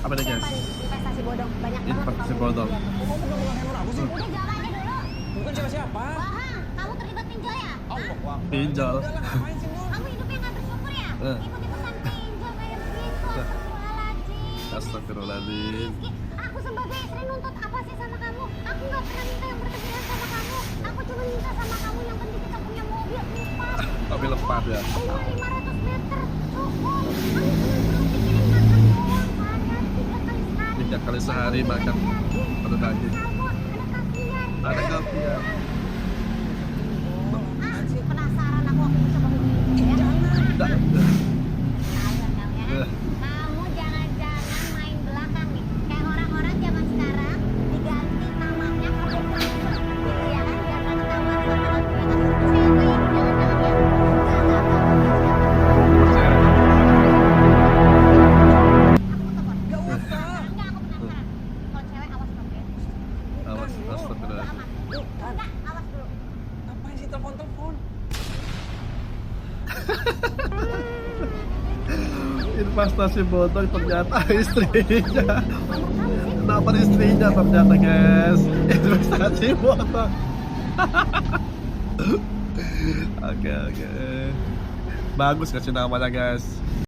Apa nih guys? Investasi bodong banyak banget. Investasi kamu bodong. lihat. Kok kamu pegang handphone aku sih? Udah jalan aja dulu. Bukan siapa-siapa. Wahang, kamu terlibat pinjol ya? Allah Akbar. Pinjol. Udah lah, ngapain sih, Nur? Kamu hidupnya nggak bersyukur ya? Eh. Ikut-ikutan pinjol kayak begitu. Astagfirullahaladzim. Astagfirullahaladzim. Rizky, aku sebagai istri nuntut apa sih sama kamu? Aku nggak pernah minta yang berlebihan sama kamu. Aku cuma minta sama kamu yang penting kita punya mobil empat. Tapi lepas ya. Cuma 500 meter cukup. Kamu cuma perlu pikirin makan doang seharian 3 kali sehari. 3 kali sehari makan satu daging. Salmon, ada kaviar. Ada kaviar. Ah, penasaran aku bisa hubungi ya. Tidak. Ayo dong ya. Eh. Kamu jangan-jangan main belakang nih. Kayak orang-orang zaman sekarang diganti namanya ke public gitu ya kan? Biar nggak ketahuan sama orang punya kasus cewek. Jangan-jangan ya. Aku telepon. Gak usah. Enggak, aku penasaran. Kalau cewek awas dong ya. Awas, Udah astagfirullahaladzim. aman. Enggak, awas dulu. Ngapain sih telepon-telepon? Investasi bodong ternyata istrinya. Nomor kamu sih. Kenapa istrinya ternyata guys? Investasi bodong. Oke. Bagus kasih namanya guys.